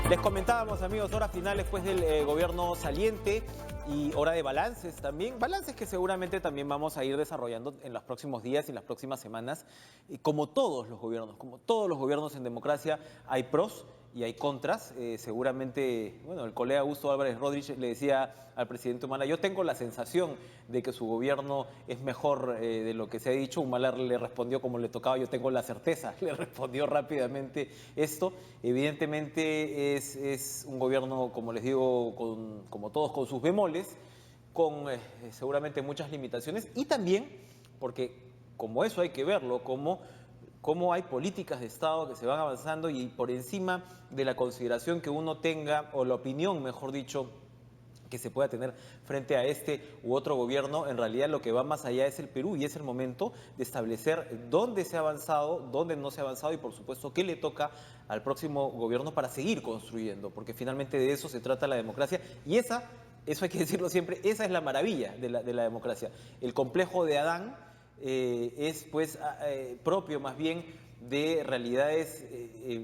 Les comentábamos, amigos, hora final después del gobierno saliente y hora de balances también. Balances que seguramente también vamos a ir desarrollando en los próximos días y en las próximas semanas. Y como todos los gobiernos en democracia, hay pros y hay contras. Seguramente, bueno, el colega Augusto Álvarez Rodríguez le decía al presidente Humala, yo tengo la sensación de que su gobierno es mejor de lo que se ha dicho. Humala le respondió como le tocaba, yo tengo la certeza, le respondió rápidamente esto. Evidentemente es un gobierno, como les digo, como todos, con sus bemoles, con seguramente muchas limitaciones y también, porque como eso hay que verlo, como hay políticas de Estado que se van avanzando y por encima de la consideración que uno tenga, o la opinión, mejor dicho, que se pueda tener frente a este u otro gobierno, en realidad lo que va más allá es el Perú y es el momento de establecer dónde se ha avanzado, dónde no se ha avanzado y por supuesto qué le toca al próximo gobierno para seguir construyendo, porque finalmente de eso se trata la democracia y eso hay que decirlo siempre, esa es la maravilla de la democracia. El complejo de Adán es pues propio más bien de realidades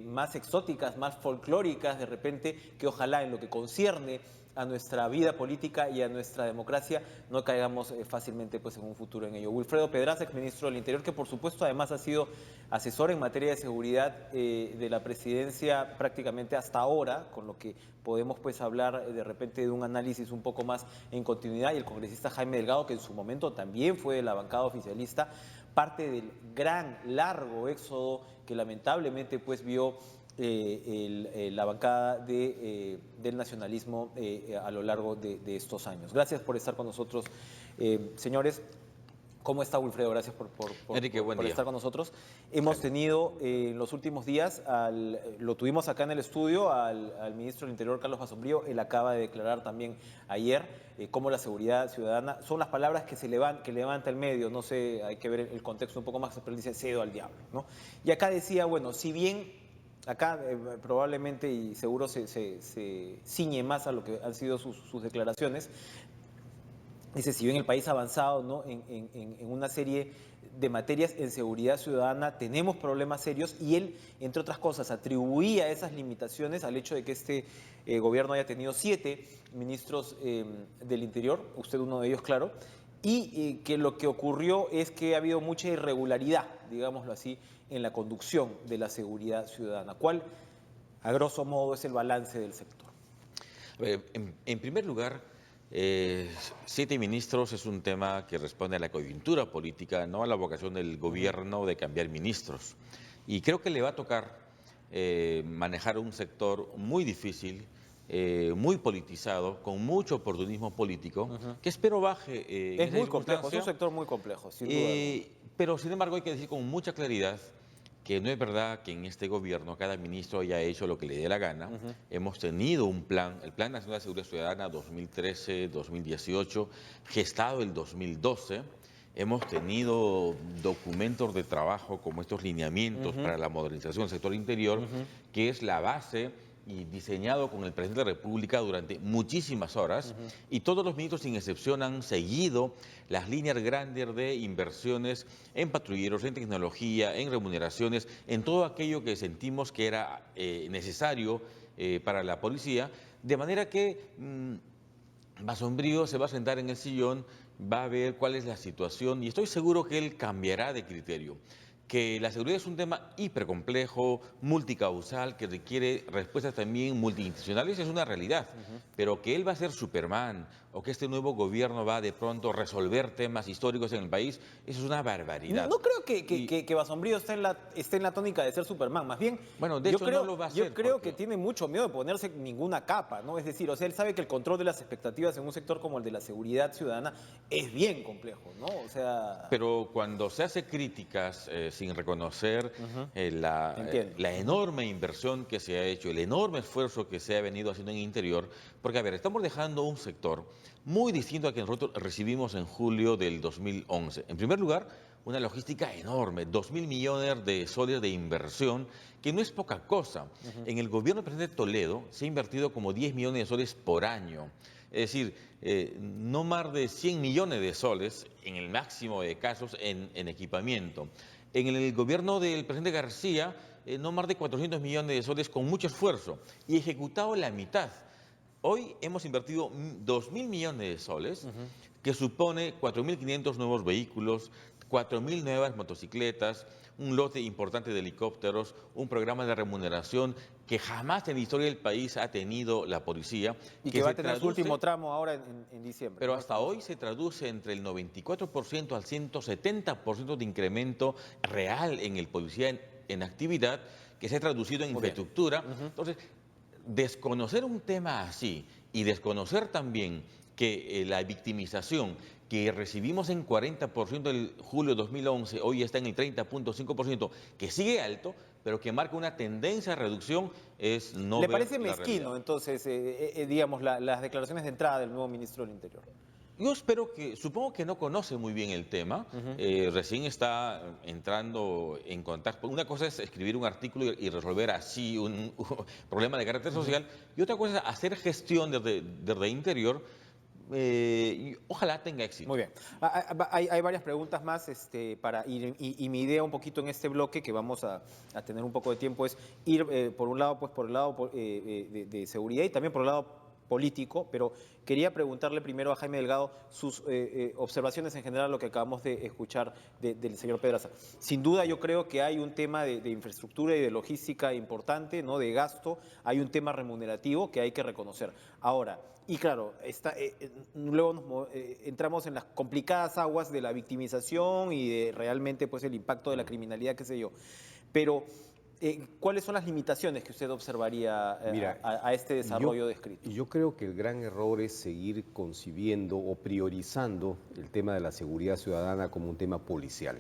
más exóticas, más folclóricas de repente, que ojalá en lo que concierne a nuestra vida política y a nuestra democracia no caigamos fácilmente pues en un futuro en ello. Wilfredo Pedraza, exministro del Interior, que por supuesto además ha sido asesor en materia de seguridad de la presidencia prácticamente hasta ahora, con lo que podemos pues hablar de repente de un análisis un poco más en continuidad, y el congresista Jaime Delgado, que en su momento también fue de la bancada oficialista, parte del gran, largo éxodo que lamentablemente pues vio la bancada del nacionalismo a lo largo de estos años. Gracias por estar con nosotros, señores. ¿Cómo está, Wilfredo? Gracias Enrique, por estar con nosotros. Hemos tenido en los últimos días, lo tuvimos acá en el estudio, al ministro del Interior, Carlos Basombrío. Él acaba de declarar también ayer cómo la seguridad ciudadana, son las palabras que levanta el medio, no sé, hay que ver el contexto un poco más, pero él dice cedo al diablo, ¿no? Y acá decía, bueno, si bien acá probablemente y seguro se ciñe más a lo que han sido sus declaraciones. Dice, si bien el país ha avanzado, ¿no?, en una serie de materias en seguridad ciudadana, tenemos problemas serios, y él, entre otras cosas, atribuía esas limitaciones al hecho de que este gobierno haya tenido 7 ministros del Interior, usted uno de ellos, claro, y que lo que ocurrió es que ha habido mucha irregularidad, digámoslo así, en la conducción de la seguridad ciudadana. ¿Cuál, a grosso modo, es el balance del sector? En primer lugar, 7 ministros es un tema que responde a la coyuntura política, no a la vocación del gobierno de cambiar ministros. Y creo que le va a tocar manejar un sector muy difícil, muy politizado, con mucho oportunismo político, que espero baje en Es esa muy complejo, es un circunstancia. sector muy complejo, sin duda alguna. Pero sin embargo hay que decir con mucha claridad que no es verdad que en este gobierno cada ministro haya hecho lo que le dé la gana. Hemos tenido un plan, el Plan Nacional de Seguridad Ciudadana 2013-2018, gestado el 2012. Hemos tenido documentos de trabajo como estos lineamientos para la modernización del sector interior, que es la base y diseñado con el presidente de la República durante muchísimas horas, y todos los ministros sin excepción han seguido las líneas grandes de inversiones en patrulleros, en tecnología, en remuneraciones, en todo aquello que sentimos que era necesario para la policía, de manera que Basombrío se va a sentar en el sillón, va a ver cuál es la situación y estoy seguro que él cambiará de criterio. Que la seguridad es un tema hipercomplejo, multicausal, que requiere respuestas también multiinstitucionales, es una realidad. Pero que él va a ser Superman o que este nuevo gobierno va de pronto a resolver temas históricos en el país, eso es una barbaridad. No creo que Basombrío esté en la tónica de ser Superman, más bien, bueno, de hecho no lo va a hacer. Yo creo que tiene mucho miedo de ponerse ninguna capa, ¿no? Es decir, o sea, él sabe que el control de las expectativas en un sector como el de la seguridad ciudadana es bien complejo, ¿no? O sea... Pero cuando se hace críticas sin reconocer la enorme inversión que se ha hecho, el enorme esfuerzo que se ha venido haciendo en el interior, porque a ver, estamos dejando un sector muy distinto al que nosotros recibimos en julio del 2011. En primer lugar, una logística enorme, 2.000 millones de soles de inversión, que no es poca cosa. En el gobierno del presidente Toledo se ha invertido como 10 millones de soles por año. Es decir, no más de 100 millones de soles, en el máximo de casos, en equipamiento. En el gobierno del presidente García no más de 400 millones de soles con mucho esfuerzo y ejecutado la mitad. Hoy hemos invertido 2.000 millones de soles, que supone 4.500 nuevos vehículos, 4.000 nuevas motocicletas, un lote importante de helicópteros, un programa de remuneración que jamás en la historia del país ha tenido la policía. Y que va a tener su último tramo ahora en diciembre. Pero hasta hoy se traduce entre el 94% al 170% de incremento real en el policía en actividad, que se ha traducido en infraestructura. Entonces, desconocer un tema así y desconocer también que la victimización que recibimos en 40% en julio de 2011, hoy está en el 30.5%, que sigue alto, pero que marca una tendencia a reducción, es no ¿Le ver parece la mezquino, realidad. entonces, digamos, las declaraciones de entrada del nuevo ministro del Interior? Yo espero que, supongo que no conoce muy bien el tema, recién está entrando en contacto. Una cosa es escribir un artículo y resolver así un problema de carácter social, y otra cosa es hacer gestión desde Interior, y ojalá tenga éxito. Muy bien. Hay varias preguntas más para ir, y mi idea un poquito en este bloque, que vamos a tener un poco de tiempo, es ir por un lado, pues por el lado de seguridad y también por el lado político, pero quería preguntarle primero a Jaime Delgado sus observaciones en general a lo que acabamos de escuchar del señor Pedraza. Sin duda yo creo que hay un tema de infraestructura y de logística importante, ¿no? De gasto, hay un tema remunerativo que hay que reconocer. Ahora, y claro, luego entramos en las complicadas aguas de la victimización y de realmente pues el impacto de la criminalidad, qué sé yo. Pero ¿cuáles son las limitaciones que usted observaría Mira, a este desarrollo descrito? Yo creo que el gran error es seguir concibiendo o priorizando el tema de la seguridad ciudadana como un tema policial.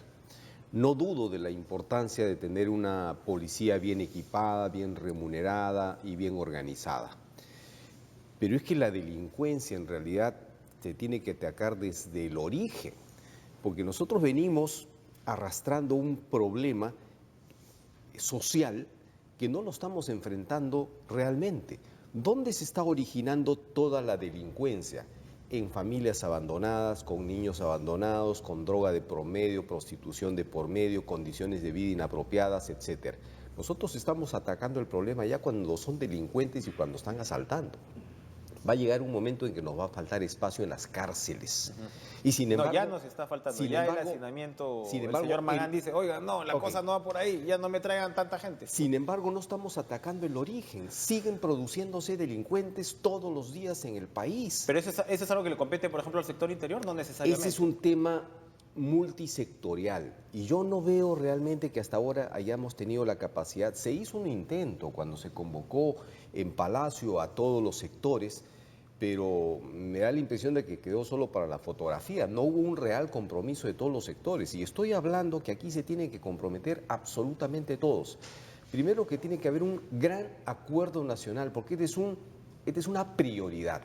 No dudo de la importancia de tener una policía bien equipada, bien remunerada y bien organizada. Pero es que la delincuencia en realidad se tiene que atacar desde el origen, porque nosotros venimos arrastrando un problema social que no lo estamos enfrentando realmente. ¿Dónde se está originando toda la delincuencia? En familias abandonadas, con niños abandonados, con droga de por medio, prostitución de por medio, condiciones de vida inapropiadas, etc. Nosotros estamos atacando el problema ya cuando son delincuentes y cuando están asaltando. Va a llegar un momento en que nos va a faltar espacio en las cárceles. Y sin embargo, no, ya nos está faltando, sin ya embargo, el hacinamiento, sin el embargo, señor Magán dice, oiga, no, la Ok. cosa no va por ahí, ya no me traigan tanta gente. Sin embargo, no estamos atacando el origen. Siguen produciéndose delincuentes todos los días en el país. Pero eso es algo que le compete, por ejemplo, al sector interior, no necesariamente. Ese es un tema multisectorial y yo no veo realmente que hasta ahora hayamos tenido la capacidad. Se hizo un intento cuando se convocó en Palacio a todos los sectores, pero me da la impresión de que quedó solo para la fotografía. No hubo un real compromiso de todos los sectores y estoy hablando que aquí se tienen que comprometer absolutamente todos. Primero, que tiene que haber un gran acuerdo nacional, porque esta es una prioridad.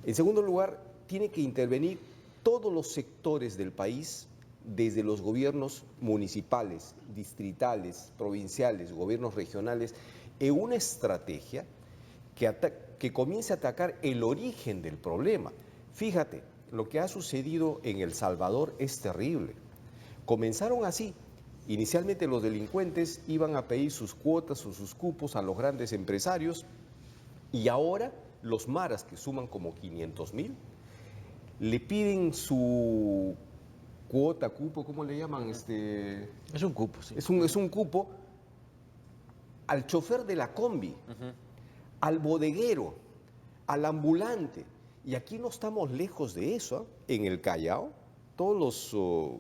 En segundo lugar, tiene que intervenir todos los sectores del país, desde los gobiernos municipales, distritales, provinciales, gobiernos regionales, en una estrategia que comience a atacar el origen del problema. Fíjate, lo que ha sucedido en El Salvador es terrible. Comenzaron así. Inicialmente los delincuentes iban a pedir sus cuotas o sus cupos a los grandes empresarios y ahora los maras, que suman como 500,000, le piden su cuota, cupo, ¿cómo le llaman? Es un cupo, sí. Es un cupo al chofer de la combi, al bodeguero, al ambulante. Y aquí no estamos lejos de eso, ¿eh? En el Callao, todos los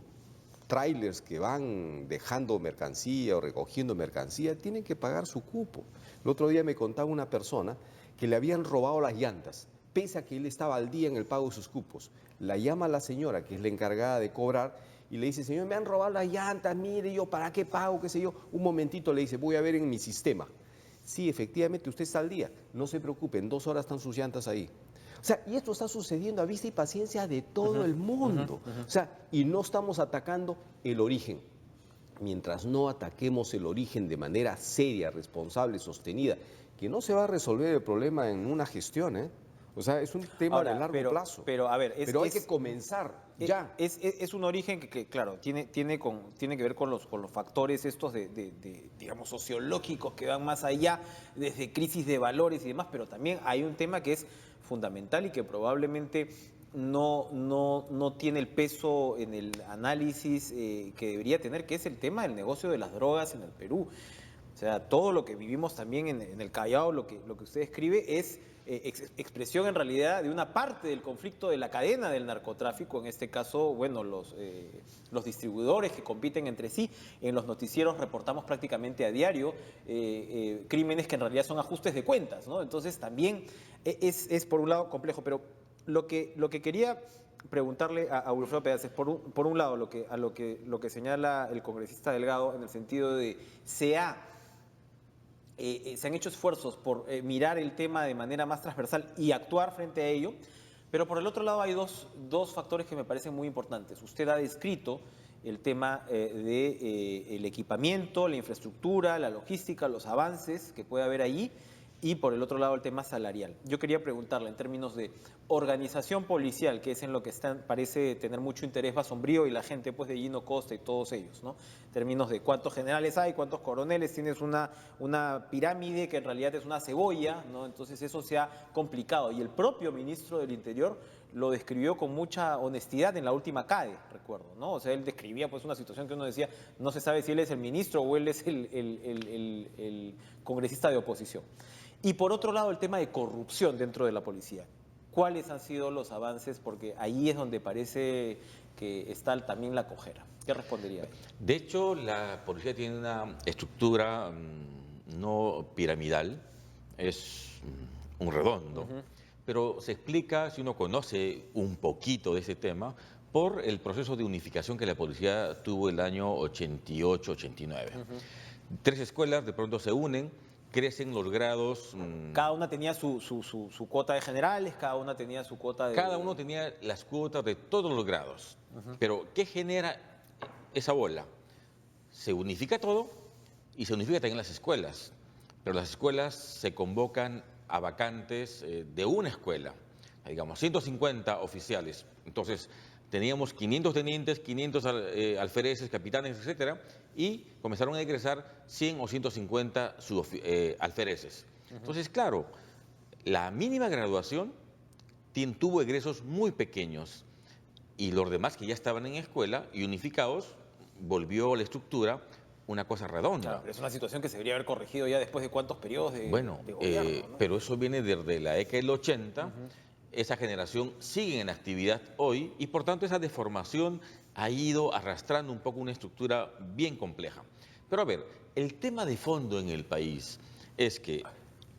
trailers que van dejando mercancía o recogiendo mercancía tienen que pagar su cupo. El otro día me contaba una persona que le habían robado las llantas, pese a que él estaba al día en el pago de sus cupos. La llama a la señora, que es la encargada de cobrar, y le dice, señor, me han robado las llantas, mire, yo, ¿para qué pago? ¿Qué sé yo? Un momentito, le dice, voy a ver en mi sistema. Sí, efectivamente, usted está al día, no se preocupe, en 2 horas están sus llantas ahí. O sea, y esto está sucediendo a vista y paciencia de todo el mundo. O sea, y no estamos atacando el origen. Mientras no ataquemos el origen de manera seria, responsable, sostenida, que no se va a resolver el problema en una gestión, ¿eh? O sea, es un tema Ahora, de largo plazo. Pero, a ver, Pero hay que comenzar ya. Es un origen que, claro, tiene que ver con los factores estos digamos, sociológicos que van más allá, desde crisis de valores y demás, pero también hay un tema que es fundamental y que probablemente no tiene el peso en el análisis que debería tener, que es el tema del negocio de las drogas en el Perú. O sea, todo lo que vivimos también en el Callao, lo que usted escribe es expresión en realidad de una parte del conflicto de la cadena del narcotráfico, en este caso, bueno, los distribuidores que compiten entre sí. En los noticieros reportamos prácticamente a diario crímenes que en realidad son ajustes de cuentas, ¿no? Entonces también es por un lado complejo, pero lo que quería preguntarle a Wilfredo Pedaces, por un lado, lo que señala el congresista Delgado en el sentido de se han hecho esfuerzos por mirar el tema de manera más transversal y actuar frente a ello, pero por el otro lado hay dos factores que me parecen muy importantes. Usted ha descrito el tema del equipamiento, la infraestructura, la logística, los avances que puede haber allí, y por el otro lado el tema salarial. Yo quería preguntarle en términos de organización policial, que es en lo que parece tener mucho interés Basombrío y la gente pues de Gino Costa y todos ellos, ¿no? En términos de cuántos generales hay, cuántos coroneles, tienes una pirámide que en realidad es una cebolla, ¿no? Entonces eso se ha complicado. Y el propio ministro del Interior lo describió con mucha honestidad en la última CADE, recuerdo, ¿no? O sea, él describía pues una situación que uno decía, no se sabe si él es el ministro o él es el congresista de oposición. Y por otro lado, el tema de corrupción dentro de la policía. ¿Cuáles han sido los avances? Porque ahí es donde parece que está también la cojera. ¿Qué respondería? De hecho, la policía tiene una estructura no piramidal, es un redondo, pero se explica, si uno conoce un poquito de ese tema, por el proceso de unificación que la policía tuvo el año 88-89. 3 escuelas de pronto se unen, crecen los grados. Cada una tenía su cuota de generales, cada una tenía su cuota de... Cada uno tenía las cuotas de todos los grados. Pero, ¿qué genera esa bola? Se unifica todo y se unifica también las escuelas. Pero las escuelas se convocan a vacantes de una escuela, digamos, 150 oficiales. Entonces, teníamos 500 tenientes, 500 alfereces, capitanes, etcétera, y comenzaron a ingresar 100 o 150 alfereces. Entonces, claro, la mínima graduación tuvo egresos muy pequeños y los demás que ya estaban en escuela y unificados, volvió la estructura una cosa redonda. Claro, pero es una situación que se debería haber corregido ya después de cuántos periodos de gobierno, ¿no? Pero eso viene desde la década del 80. Esa generación sigue en actividad hoy y por tanto esa deformación ha ido arrastrando un poco una estructura bien compleja. Pero a ver, el tema de fondo en el país es que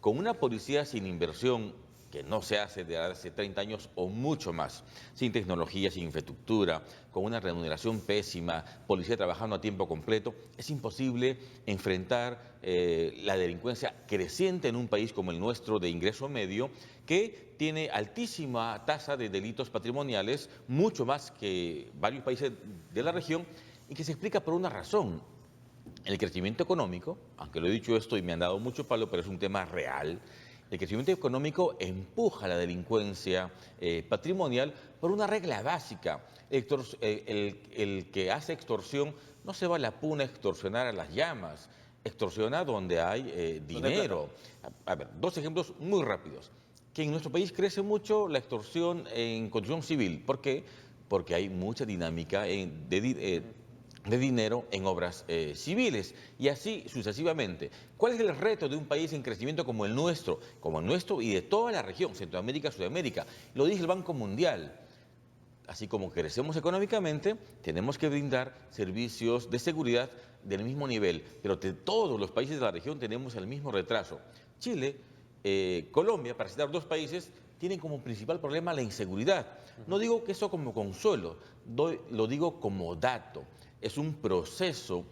con una policía sin inversión, que no se hace de hace 30 años o mucho más, sin tecnología, sin infraestructura, con una remuneración pésima, policía trabajando a tiempo completo, es imposible enfrentar la delincuencia creciente en un país como el nuestro de ingreso medio, que tiene altísima tasa de delitos patrimoniales, mucho más que varios países de la región, y que se explica por una razón. El crecimiento económico, aunque lo he dicho esto y me han dado mucho palo, pero es un tema real. El crecimiento económico empuja la delincuencia patrimonial por una regla básica. El que hace extorsión no se va a la puna a extorsionar a las llamas, extorsiona donde hay dinero. A ver, 2 ejemplos muy rápidos. Que en nuestro país crece mucho la extorsión en construcción civil. ¿Por qué? Porque hay mucha dinámica de dinero en obras civiles y así sucesivamente. ¿Cuál es el reto de un país en crecimiento como el nuestro y de toda la región, Centroamérica, Sudamérica? Lo dice el Banco Mundial. Así como crecemos económicamente, tenemos que brindar servicios de seguridad del mismo nivel, pero de todos los países de la región tenemos el mismo retraso. Chile, Colombia, para citar 2 países, tienen como principal problema la inseguridad. No digo que eso como consuelo, lo digo como dato. Es un proceso.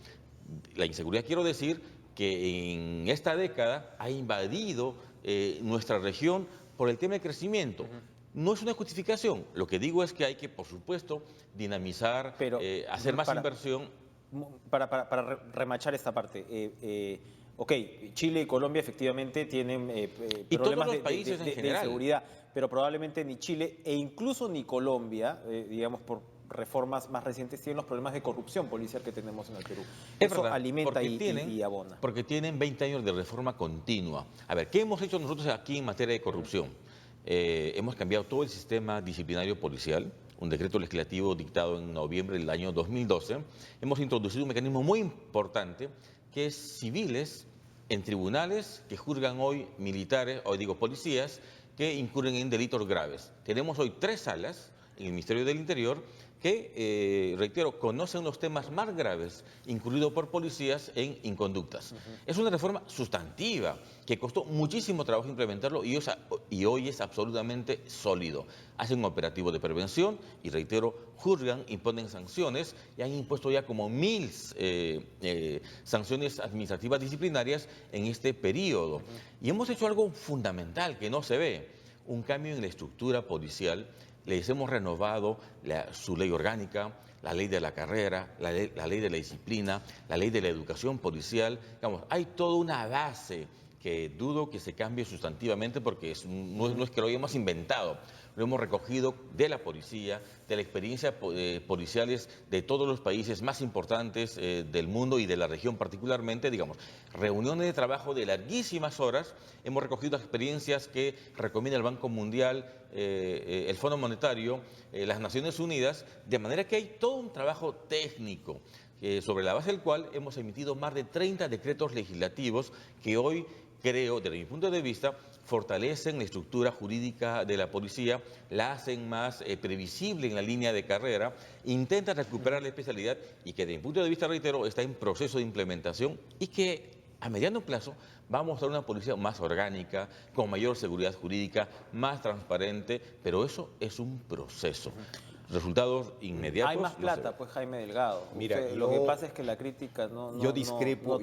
La inseguridad, quiero decir, que en esta década ha invadido nuestra región por el tema de crecimiento. No es una justificación. Lo que digo es que hay que, por supuesto, dinamizar, hacer más inversión. Para remachar esta parte, Ok, Chile y Colombia efectivamente tienen Y todos problemas los países en de general. inseguridad, pero probablemente ni Chile e incluso ni Colombia, digamos por reformas más recientes, tienen los problemas de corrupción policial que tenemos en el Perú. Es Eso verdad, alimenta porque y abona. porque tienen 20 años de reforma continua. A ver, ¿qué hemos hecho nosotros aquí en materia de corrupción? Hemos cambiado todo el sistema disciplinario policial, un decreto legislativo dictado en noviembre del año 2012. Hemos introducido un mecanismo muy importante que es civiles en tribunales que juzgan hoy militares, o digo policías, que incurren en delitos graves. Tenemos hoy 3 salas en el Ministerio del Interior que, reitero, conocen los temas más graves incurridos por policías en inconductas. Es una reforma sustantiva que costó muchísimo trabajo implementarlo y hoy es absolutamente sólido. Hacen un operativo de prevención y, reitero, juzgan, imponen sanciones y han impuesto ya como 1000 sanciones administrativas disciplinarias en este periodo. Y hemos hecho algo fundamental que no se ve, un cambio en la estructura policial. Les hemos renovado su ley orgánica, la ley de la carrera, la ley de la disciplina, la ley de la educación policial. Digamos, hay toda una base que dudo que se cambie sustantivamente porque no es que lo hayamos inventado. Lo hemos recogido de la policía, de la experiencia policiales de todos los países más importantes del mundo y de la región particularmente, digamos, reuniones de trabajo de larguísimas horas. Hemos recogido experiencias que recomienda el Banco Mundial, el Fondo Monetario, las Naciones Unidas, de manera que hay todo un trabajo técnico sobre la base del cual hemos emitido más de 30 decretos legislativos que hoy creo, desde mi punto de vista, fortalecen la estructura jurídica de la policía, la hacen más previsible en la línea de carrera, intentan recuperar la especialidad y que, desde mi punto de vista, reitero, está en proceso de implementación y que a mediano plazo vamos a una policía más orgánica, con mayor seguridad jurídica, más transparente, pero eso es un proceso. Resultados inmediatos. Hay más plata, pues, Jaime Delgado. Mira, Lo que pasa es que la crítica no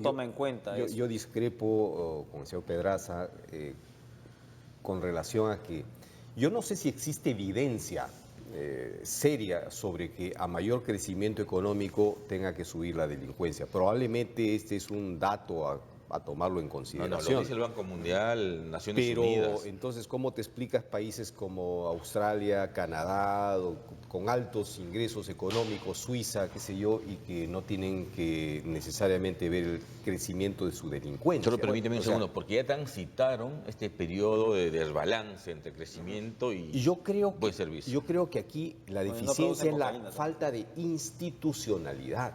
toma en cuenta eso. Yo discrepo con el señor Pedraza con relación a que yo no sé si existe evidencia seria sobre que a mayor crecimiento económico tenga que subir la delincuencia. Probablemente este es un dato a tomarlo en No, consideración. lo dice el Banco Mundial, Naciones Pero Unidas. entonces, ¿cómo te explicas países como Australia, Canadá, con altos ingresos económicos, Suiza, qué sé yo, y que no tienen que necesariamente ver el crecimiento de su delincuencia? Solo permíteme un O sea, segundo, porque ya transitaron este periodo de desbalance entre crecimiento y yo creo buen servicio. Yo creo que aquí la Bueno, no deficiencia es producen la cocaína, ¿no? falta de institucionalidad.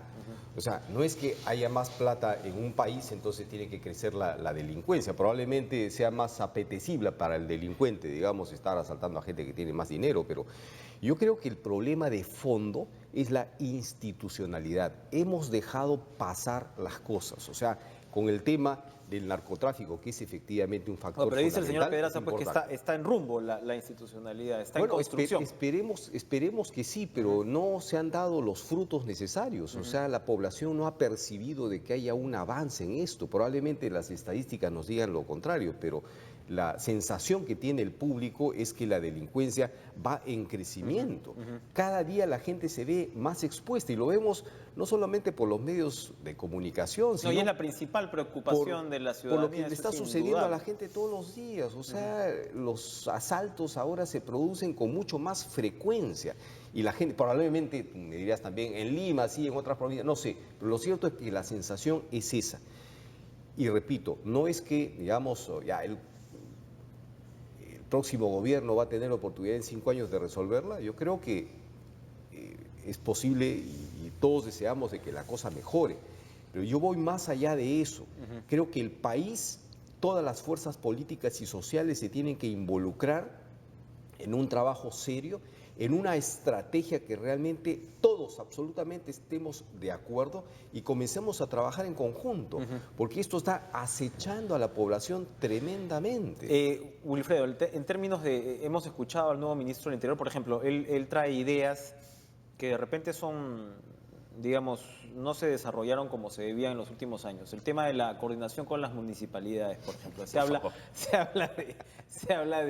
O sea, no es que haya más plata en un país, entonces tiene que crecer la delincuencia. Probablemente sea más apetecible para el delincuente, digamos, estar asaltando a gente que tiene más dinero, pero yo creo que el problema de fondo es la institucionalidad. Hemos dejado pasar las cosas. O sea, con el tema del narcotráfico, que es efectivamente un factor No, pero dice el señor fundamental, Pedraza es pues, que importante. está en rumbo la institucionalidad, está en Bueno, construcción. esperemos que sí, pero no se han dado los frutos necesarios. O sea, la población no ha percibido de que haya un avance en esto. Probablemente las estadísticas nos digan lo contrario, pero la sensación que tiene el público es que la delincuencia va en crecimiento. Cada día la gente se ve más expuesta y lo vemos no solamente por los medios de comunicación, No, sino y es la principal preocupación de la por ciudadanía. lo que le eso está es sucediendo a la indudable. gente todos los días. O sea, los asaltos ahora se producen con mucho más frecuencia. Y la gente, probablemente, tú me dirías también, en Lima, sí, en otras provincias, no sé, pero lo cierto es que la sensación es esa. Y repito, no es que, digamos, ya el próximo gobierno va a tener la oportunidad en 5 años de resolverla. Yo creo que es posible y todos deseamos de que la cosa mejore. Pero yo voy más allá de eso. Creo que el país, todas las fuerzas políticas y sociales se tienen que involucrar en un trabajo serio, en una estrategia que realmente todos absolutamente estemos de acuerdo y comencemos a trabajar en conjunto, porque esto está acechando a la población tremendamente. Wilfredo, en términos de, hemos escuchado al nuevo ministro del Interior, por ejemplo, él trae ideas que de repente son, digamos, no se desarrollaron como se debía en los últimos años. El tema de la coordinación con las municipalidades, por ejemplo. Se habla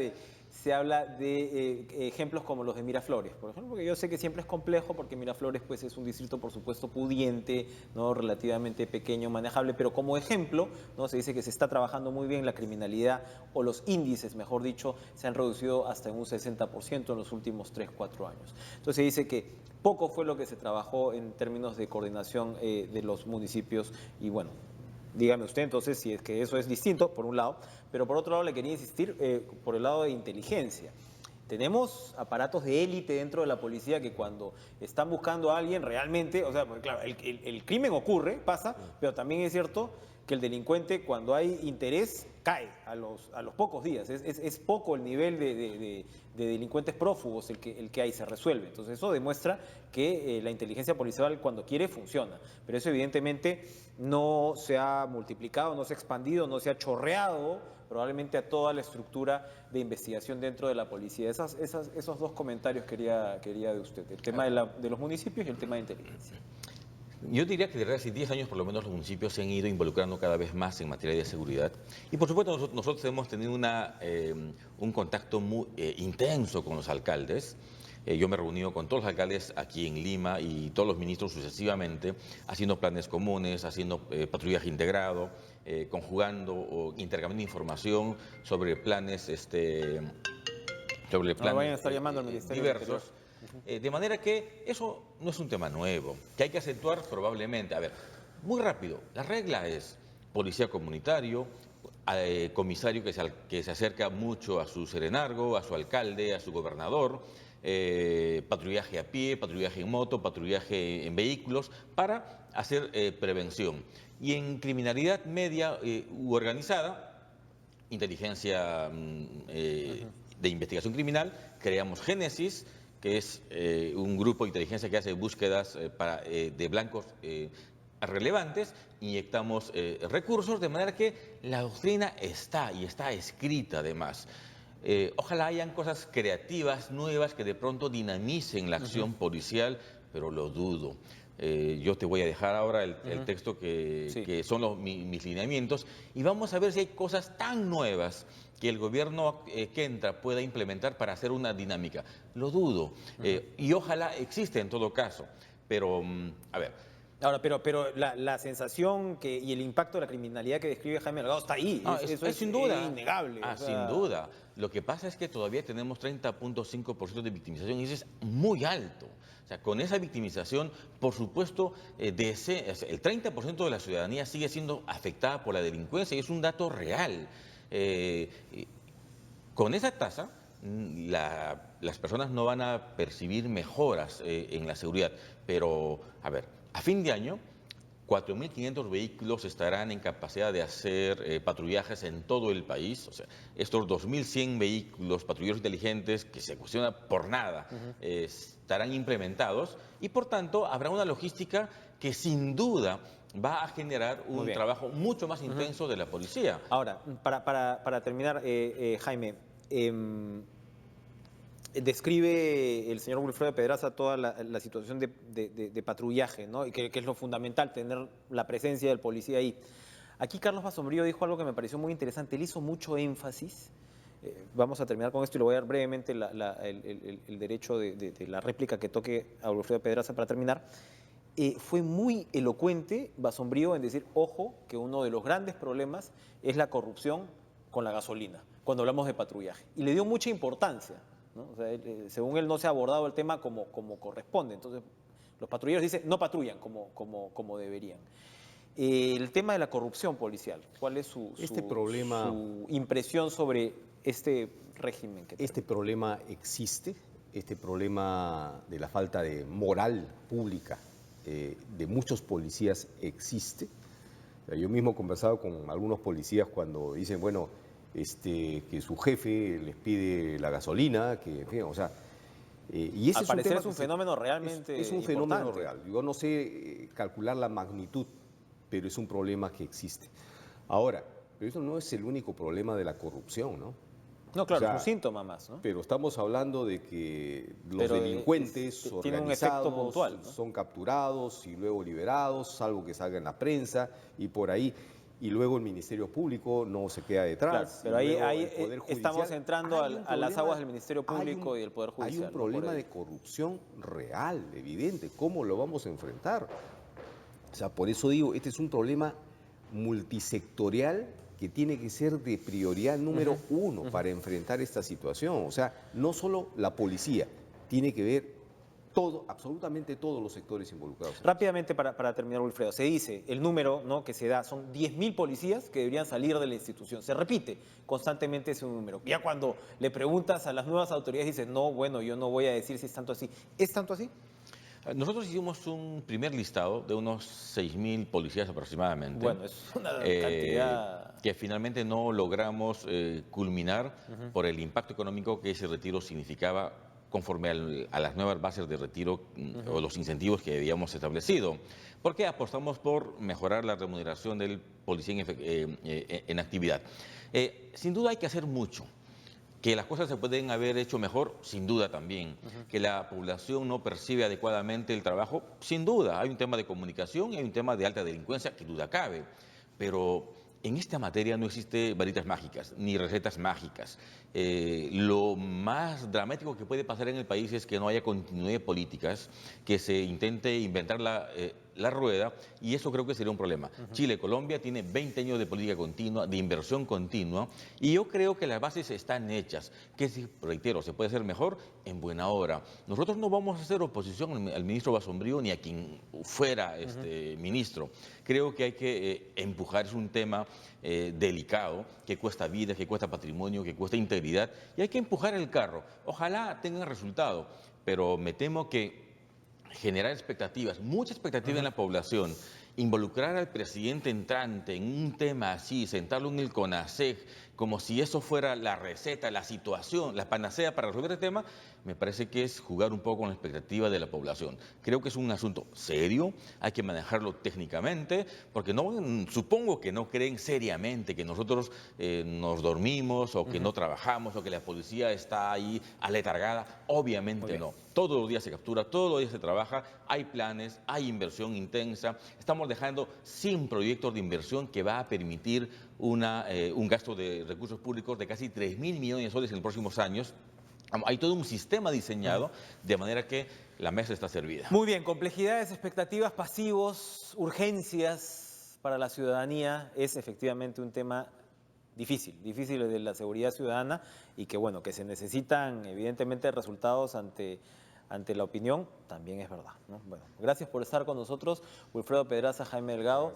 se habla de ejemplos como los de Miraflores, por ejemplo, porque yo sé que siempre es complejo porque Miraflores pues, es un distrito, por supuesto, pudiente, ¿no? Relativamente pequeño, manejable, pero como ejemplo, ¿no? Se dice que se está trabajando muy bien la criminalidad o los índices, mejor dicho, se han reducido hasta en un 60% en los últimos 3, 4 años. Entonces se dice que poco fue lo que se trabajó en términos de coordinación de los municipios y bueno, dígame usted entonces si es que eso es distinto, por un lado, pero por otro lado le quería insistir por el lado de inteligencia. Tenemos aparatos de élite dentro de la policía que cuando están buscando a alguien realmente, o sea, porque claro, el crimen ocurre, pasa, pero también es cierto que el delincuente cuando hay interés cae a los pocos días. Es poco el nivel de delincuentes prófugos el que hay, se resuelve. Entonces eso demuestra que la inteligencia policial cuando quiere funciona. Pero eso evidentemente no se ha multiplicado, no se ha expandido, no se ha chorreado probablemente a toda la estructura de investigación dentro de la policía. Esos dos comentarios quería de usted, el tema de los municipios y el tema de inteligencia. Yo diría que desde hace 10 años por lo menos los municipios se han ido involucrando cada vez más en materia de seguridad y por supuesto nosotros hemos tenido un contacto muy intenso con los alcaldes. Yo me he reunido con todos los alcaldes aquí en Lima y todos los ministros sucesivamente, haciendo planes comunes, haciendo patrullaje integrado, conjugando o intercambiando información sobre planes, Vayan a estar llamando al Ministerio diversos. De manera que eso no es un tema nuevo, que hay que acentuar probablemente. A ver, muy rápido, la regla es policía comunitario, comisario que se acerca mucho a su serenazgo, a su alcalde, a su gobernador, patrullaje a pie, patrullaje en moto, patrullaje en vehículos, para hacer prevención. Y en criminalidad media u organizada, inteligencia de investigación criminal, creamos Génesis, que es un grupo de inteligencia que hace búsquedas de blancos relevantes, inyectamos recursos, de manera que la doctrina está y está escrita además. Ojalá hayan cosas creativas, nuevas, que de pronto dinamicen la acción policial, pero lo dudo. Yo te voy a dejar ahora el texto que son mis lineamientos y vamos a ver si hay cosas tan nuevas que el gobierno que entra pueda implementar para hacer una dinámica. Lo dudo y ojalá exista en todo caso, pero a ver. Ahora, pero la sensación y el impacto de la criminalidad que describe Jaime Delgado está ahí. Eso es sin duda. innegable. Sin duda. Lo que pasa es que todavía tenemos 30.5% de victimización y eso es muy alto. O sea, con esa victimización, por supuesto, el 30% de la ciudadanía sigue siendo afectada por la delincuencia y es un dato real. Con esa tasa, las personas no van a percibir mejoras en la seguridad, pero, a ver, a fin de año, 4.500 vehículos estarán en capacidad de hacer patrullajes en todo el país. O sea, estos 2.100 vehículos, patrulleros inteligentes, que se cuestiona por nada, estarán implementados y, por tanto, habrá una logística que sin duda va a generar un trabajo mucho más intenso de la policía. Ahora, para terminar, Jaime, describe el señor Wilfredo Pedraza toda la situación de patrullaje, ¿no? Y que es lo fundamental, tener la presencia del policía ahí. Aquí Carlos Basombrío dijo algo que me pareció muy interesante. Él hizo mucho énfasis. Vamos a terminar con esto y le voy a dar brevemente el derecho de la réplica que toque a Wilfredo Pedraza para terminar. Fue muy elocuente Basombrío en decir, ojo, que uno de los grandes problemas es la corrupción con la gasolina, cuando hablamos de patrullaje. Y le dio mucha importancia, ¿no? O sea, según él no se ha abordado el tema como corresponde. Entonces, los patrulleros dicen, no patrullan como deberían. El tema de la corrupción policial, ¿cuál es su impresión sobre este régimen? Este problema existe, este problema de la falta de moral pública de muchos policías existe. Yo mismo he conversado con algunos policías cuando dicen, bueno, que su jefe les pide la gasolina, que, en fin, o sea, y ese al parecer es un fenómeno realmente es un fenómeno real. Yo no sé calcular la magnitud, pero es un problema que existe. Ahora, pero eso no es el único problema de la corrupción, ¿no? No, claro, es un síntoma más, ¿no? Pero estamos hablando de que los delincuentes organizados puntual, ¿no? son capturados y luego liberados, salvo que salga en la prensa y por ahí. y luego el Ministerio Público no se queda detrás. Claro, pero y ahí, luego ahí el Poder estamos Judicial. entrando Hay un a las problema- aguas del Ministerio hay Público y del Poder Judicial. Hay un problema de corrupción real, evidente. ¿Cómo lo vamos a enfrentar? O sea, por eso digo, este es un problema multisectorial que tiene que ser de prioridad número uno para enfrentar esta situación. O sea, no solo la policía, tiene que ver todo, absolutamente todos los sectores involucrados. Rápidamente, para terminar, Wilfredo, se dice, el número, ¿no?, que se da son 10.000 policías que deberían salir de la institución. Se repite constantemente ese número. Ya cuando le preguntas a las nuevas autoridades, dicen, no, bueno, yo no voy a decir si es tanto así. ¿Es tanto así? Nosotros hicimos un primer listado de unos 6.000 policías aproximadamente. Bueno, es una cantidad... Que finalmente no logramos culminar por el impacto económico que ese retiro significaba conforme a las nuevas bases de retiro o los incentivos que habíamos establecido. Porque apostamos por mejorar la remuneración del policía en actividad. Sin duda hay que hacer mucho. Que las cosas se pueden haber hecho mejor, sin duda también. Que la población no percibe adecuadamente el trabajo, sin duda. Hay un tema de comunicación y hay un tema de alta delincuencia, que duda cabe. Pero en esta materia no existe varitas mágicas, ni recetas mágicas. Lo más dramático que puede pasar en el país es que no haya continuidad de políticas, que se intente inventar la rueda, y eso creo que sería un problema. Chile, Colombia tiene 20 años de política continua, de inversión continua, y yo creo que las bases están hechas, que, reitero, se puede hacer mejor en buena hora. Nosotros no vamos a hacer oposición al ministro Basombrío ni a quien fuera ministro. Creo que hay que empujar, es un tema delicado, que cuesta vida, que cuesta patrimonio, que cuesta integridad, y hay que empujar el carro. Ojalá tenga resultado, pero me temo que generar expectativas, mucha expectativa en la población, involucrar al presidente entrante en un tema así, sentarlo en el CONASEG, como si eso fuera la receta, la situación, la panacea para resolver el tema, me parece que es jugar un poco con la expectativa de la población. Creo que es un asunto serio, hay que manejarlo técnicamente, porque supongo que no creen seriamente que nosotros nos dormimos o que no trabajamos o que la policía está ahí aletargada. Obviamente no. Todos los días se captura, todos los días se trabaja, hay planes, hay inversión intensa. Estamos dejando sin proyectos de inversión que va a permitir un gasto de recursos públicos de casi 3.000 millones de soles en los próximos años. Hay todo un sistema diseñado de manera que la mesa está servida. Muy bien, complejidades, expectativas, pasivos, urgencias para la ciudadanía es efectivamente un tema difícil de la seguridad ciudadana y que, bueno, que se necesitan evidentemente resultados ante la opinión, también es verdad, ¿no? Bueno, gracias por estar con nosotros, Wilfredo Pedraza, Jaime Delgado.